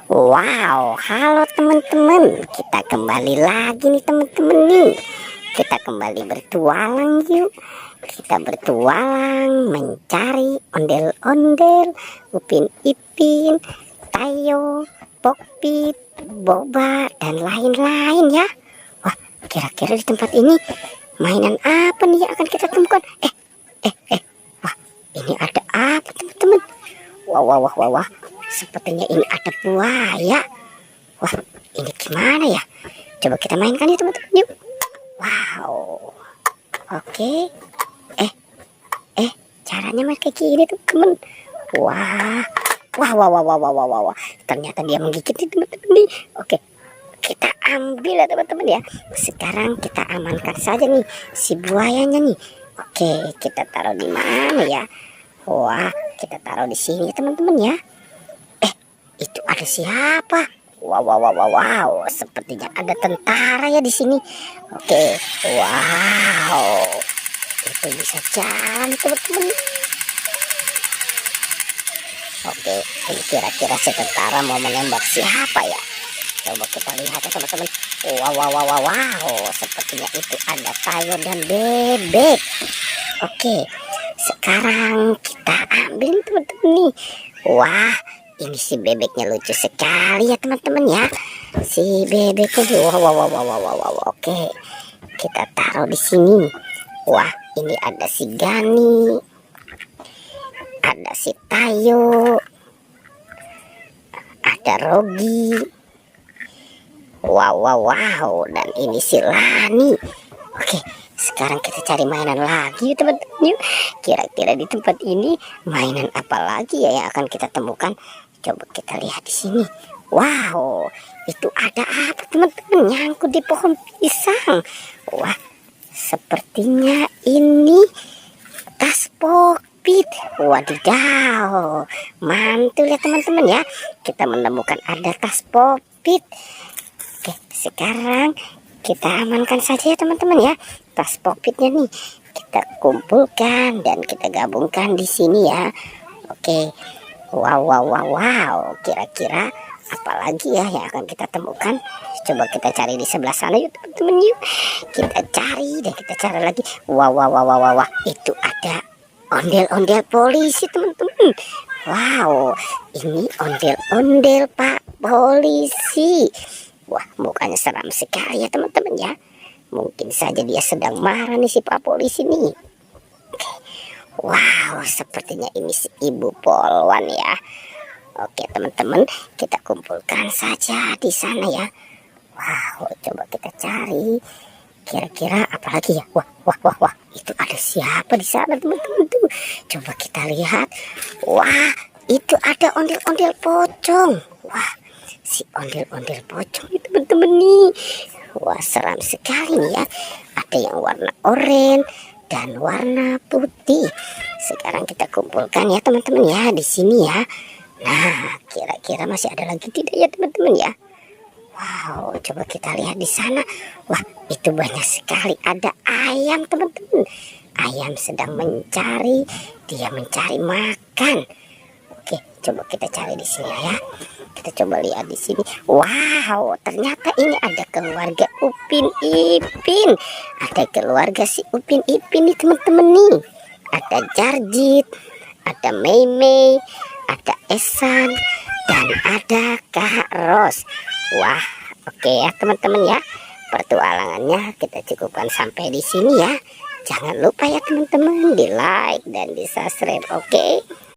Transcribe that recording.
Wow, halo teman-teman. Kita kembali lagi nih teman-teman nih. Kita kembali bertualang yuk. Kita bertualang mencari ondel-ondel, Upin Ipin, Tayo, Pokpit, Boba, dan lain-lain ya. Wah, kira-kira di tempat ini mainan apa nih yang akan kita temukan? Wah, ini ada apa teman-teman? Wah. Sepertinya ini ada buaya. Wah, ini gimana ya? Coba kita mainkan ya teman-teman yuk. Wow. Oke. Caranya main kayak gini teman-teman. Wah. Ternyata dia menggigit nih teman-teman nih. Oke. Kita ambil ya teman-teman ya. Sekarang kita amankan saja nih si buayanya nih. Oke, kita taruh di mana ya? Wah, kita taruh di sini ya teman-teman ya. Itu ada siapa? Wow. Sepertinya ada tentara ya di sini. Oke. Wow. Itu bisa jalan teman-teman. Oke, ini kira-kira si tentara mau menembak siapa ya? Coba kita lihat ya teman-teman. Wow. Sepertinya itu ada Tayo dan Bebek. Oke. Sekarang kita ambil teman-teman nih. Wah, ini si bebeknya lucu sekali ya teman-teman ya. Si bebeknya wow. Oke, kita taruh di sini. Wah, ini ada si Gani, ada si Tayo, ada Rogi. Wow. Dan ini si Lani. Oke, sekarang kita cari mainan lagi teman-teman. Kira-kira di tempat ini mainan apa lagi ya yang akan kita temukan? Coba kita lihat di sini. Wow, itu ada apa teman-teman? Nyangkut di pohon pisang. Wah, sepertinya ini tas Pokpit. Wadidaw, mantul ya teman-teman ya. Kita menemukan ada tas Pokpit. Oke, sekarang kita amankan saja ya teman-teman ya. Tas Pokpitnya nih kita kumpulkan dan kita gabungkan di sini ya. Oke. Wow. Kira-kira apalagi ya yang akan kita temukan? Coba kita cari di sebelah sana yuk teman-teman yuk. Kita cari dan kita cari lagi. Wah. Itu ada ondel-ondel polisi teman-teman. Wow, ini ondel-ondel Pak Polisi. Wah, mukanya seram sekali ya teman-teman ya. Mungkin saja dia sedang marah nih si Pak Polisi nih. Wow, sepertinya ini si Ibu Polwan ya. Oke teman-teman, kita kumpulkan saja di sana ya. Wow, coba kita cari. Kira-kira apa lagi ya? Wah. Itu ada siapa di sana teman-teman tuh? Coba kita lihat. Wah, itu ada ondel-ondel pocong. Wah, si ondel-ondel pocong itu teman-teman nih. Wah, seram sekali nih ya. Ada yang warna oranye dan warna putih. Sekarang kita kumpulkan ya teman-teman ya di sini ya. Nah, kira-kira masih ada lagi tidak ya teman-teman ya? Wow, coba kita lihat di sana. Wah, itu banyak sekali. Ada ayam teman-teman. Ayam sedang mencari, dia mencari makan. Oke, coba kita cari di sini ya. Kita coba lihat di sini. Wow, ternyata ini ada keluarga Upin Ipin. Ada keluarga si Upin Ipin nih teman-teman nih. Ada Jarjit, ada Mei, ada Esan, dan ada Kak Ros. Wah, oke ya teman-teman ya. Pertualangannya kita cukupkan sampai di sini ya. Jangan lupa ya teman-teman di like dan di subscribe, oke?